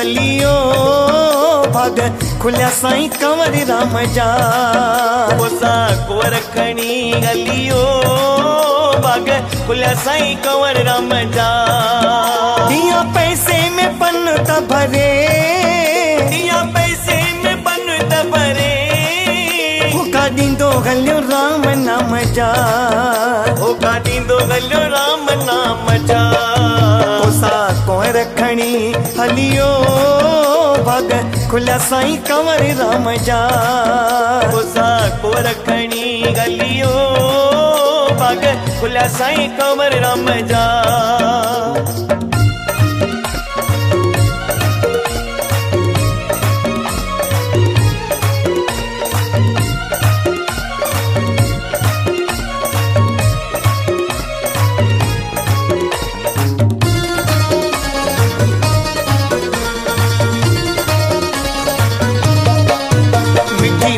हलियो भाग खुलिया साईं कंवर राम जा कोसा कुंवर खणी हलियो भाग खुलिया साईं कंवर राम जा दिया पैसे में पन त भरे दिया पैसे में पन त भरे होका ॾींदो हलियो राम नाम जा होका ॾींदो हलियो राम नाम जा कोसा कुंवर खणी हलियो भाग खुलिया साईं कंवर राम जा कोसा कुंवर खणी हलियो भाग खुलिया साईं कंवर राम जा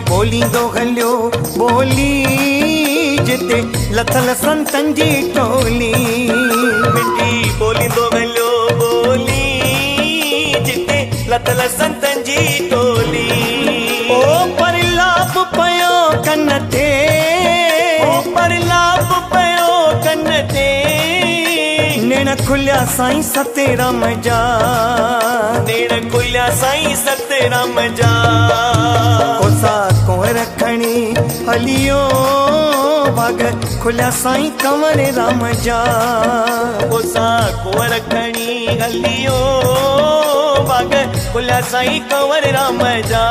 बोली दो हलियो बोली जिते लथल संतन जी टोली मिठी बोली दो हलियो बोली जिते लथल संतन जी टोली ओ पर लाभ पयो कन ते ओ पर लाभ पयो कन ते नेण खुलिया साईं सतेराम जा नेण खुलिया साईं सतेराम जा कोसा कुंवर खणी हलियो भाग खुलिया साईं कंवर राम जा कोसा कुंवर खणी हलियो भाग खुलिया साईं कंवर राम जा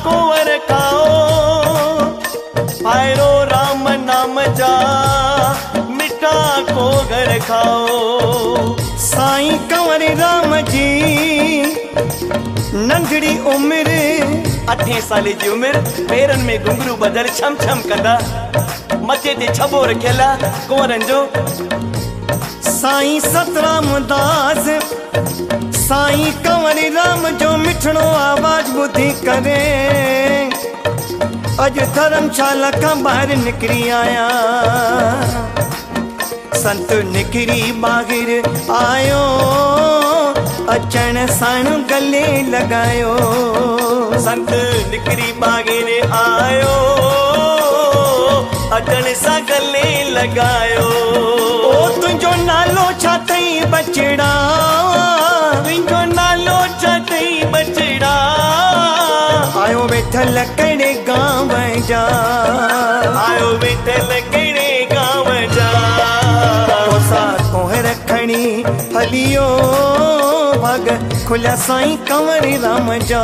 कुंवर खाओ पायरो राम नाम जा मिठा को घर खाओ साईं कंवर राम जी नंढड़ी उम्र 8 साल जी उम्र पेरन में घुंघरू बदल छम छम कंदा मथे ते छबो रखियल कुंवरन जो साईं सतराम दास साईं कंवर राम जो मिठड़ो आवाज बुधी करे अज धर्मशाला का बाहर निकरी आया संत निकरी बाहिर आयो अचण साण गले लगायो संत निकरी बाहिर आयो अचण सा गले लगायो ओ तुझो नालो छा थई बचड़ा तुझो नालो छा थई बचड़ा आयो वेठल कड़े गांव जा आयो वेठल कड़े गांव जा कोसा कुंवर खणी हलियो भाग खुलिया साईं कंवर राम जा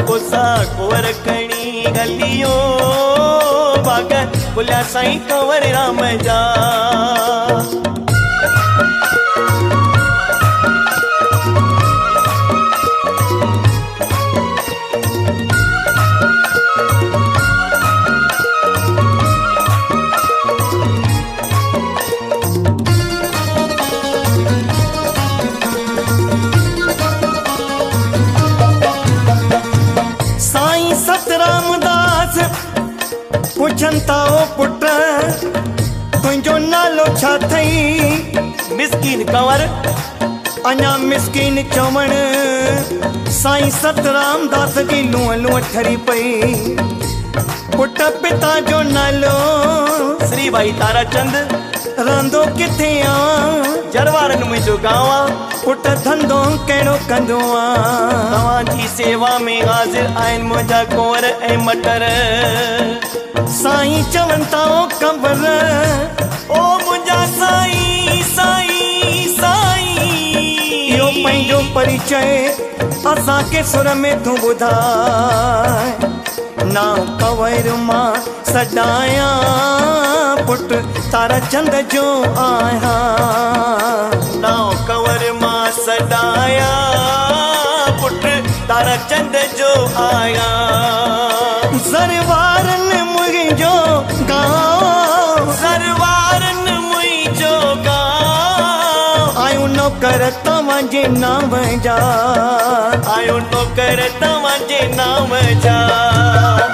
कोसा कुंवर खणी हलियो भाग खुलिया साईं कंवर राम जा पुछंता ओ पुट तुझो नालो छा थई मिस्कीन कंवर अञा मिस्कीन चवण साईं सतराम दास जी लूअ लूअ ठरी पई पुट पिता जो नालो श्री भाई ताराचंद रहंदो किथे आ जरवारन मुंहिंजो गांव आ पुट धंधो कहिड़ो कंदो आ तव्हांजी सेवा में हाज़िर आहिनि मुंहिंजा कुंवर ऐं मटर साईं चवनि था ओ कंवर ओ मुंहिंजा साईं साईं साईं इहो पंहिंजो परिचय असांखे सुर में तूं ॿुधाए ना कंवर मां सॾाया पुट ताराचंद जो आहियां ना कंवर मां सदाया पुट तारा चंद जो आया सरवारन मुंहिंजो गांव सरवारन मुंहिंजो गांव आयो नौकर तव्हांजे नाम जा आयो नौकर तव्हांजे नाम जा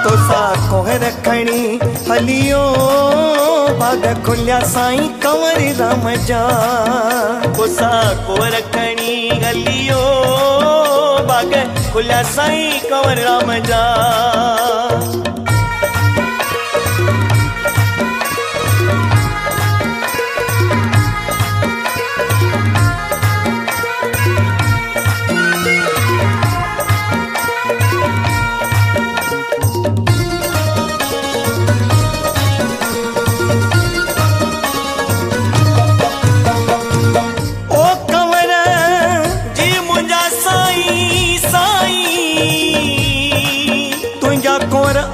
तोसा कोहर खणी हलियो बाग खुलिया साईं कंवर राम जा तोसा कोहर खणी हलियो बाग खुलिया साईं कंवर राम जा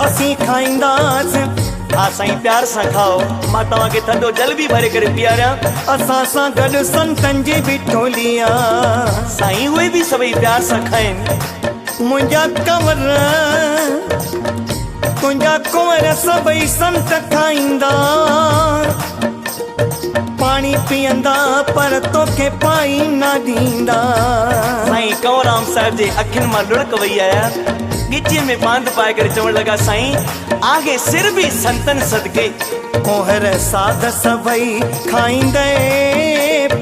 असीं खाईंदास हा साईं प्यार सां खाओ मां तव्हांखे थधो जल बि भरे करे पीआरियां असां सां गॾु संतनि जी बि टोलिया साईं उहे बि सभई प्यार सां खाइनि मुंहिंजा कंवर तुंहिंजा कुंवर सभई संत खाईंदा पाणी पीअंदा पर तोखे पाई न ॾींदा साईं कंवरराम साहिब जे अखियुनि मां लुढ़क वई आया गिचीअ में बांध पाए करे चवण लगा साईं आगे सिर भी संतन सदके कोहर साध सभई खाईंदे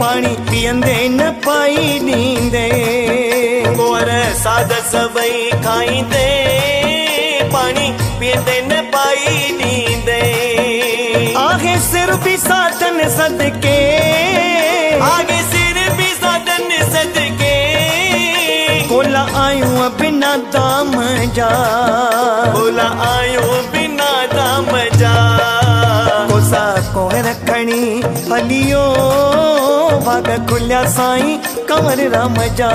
पाणी पीअंदे न पाई ॾींदे कोहर साध सभई खाईंदे पाणी पीअंदे न पाई ॾींदे आगे सिर भी साधन सदके आगे सिर भी साधन सदके बोला आयूं बिना दाम जा बोला आयूं बिना दाम जा कोसा कोहर खणी हलियो बाग खुलिया साईं कंवर राम जा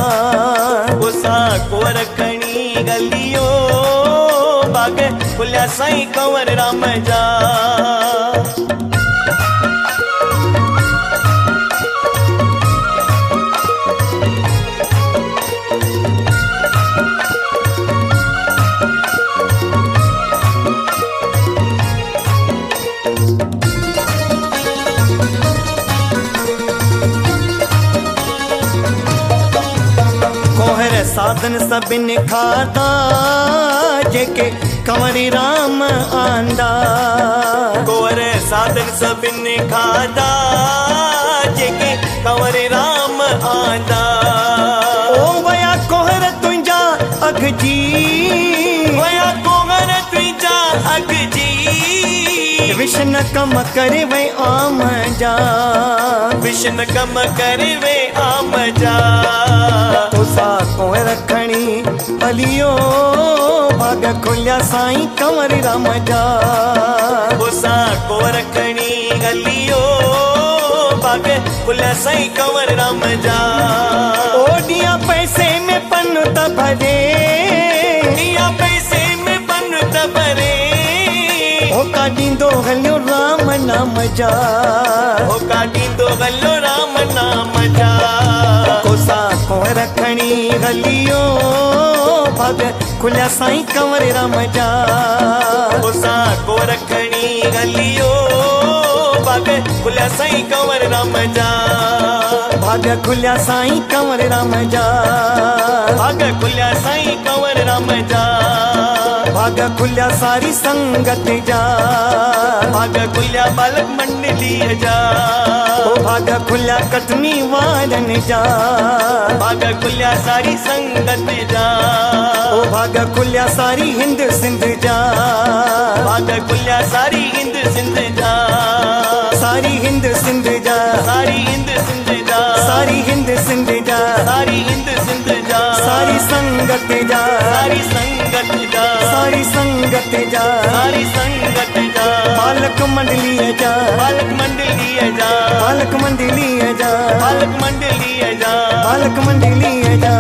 कोसा कोहर खणी हलियो बाग खुलिया साईं कंवर राम जा साधन सभिन खाधा जेके कंवरी राम आंदा कोहर साधन सभिन खाधा जेके कंवरी राम आंदा ओ वया कोहर तुंहिंजा अघ जी वया कोहर तुंहिंजा अघ जी विष्ण कम करे वे आम जा विष्ण कम करे वे आम जा तोसा कोहर खणी हलियो बाग खुलिया साईं कंवर राम जा तोसा कोहर खणी हलियो बाग खुलिया साईं कंवर राम जा ओडिया पैसे में पन त भरे दिया पैसे में पन त भरे होका ॾींदो हलियो राम नाम जा होका ॾींदो हलियो राम नाम जा कोसा कोहर खणी हलियो बाग खुलिया साईं कंवर राम जा कोसा कोहर खणी हलियो बाग खुलिया साईं कंवर राम जा भाग खुलिया साईं कंवर राम जा भाग खुलिया साईं कंवर राम जा भाग खुलिया सारी संगत जा भाग खुलिया बालक मंडली जा ओ भाग खुलिया कटनी वारन जा भाग खुलिया सारी संगत जा ओ भाग खुलिया सारी हिंद सिंध जा भाग खुलिया सारी हिंद सिंध जा सारी हिंद सिंध जा सारी हिंद सिंध जा सारी हिंद सिंध जा सारी हिंद सिंध जा सारी संगत जा सारी संगत जा सारी संगत जा सारी संगत जा बालक मंडली जा बालक मंडली जा बालक मंडली जा बालक मंडली जा बालक मंडली जा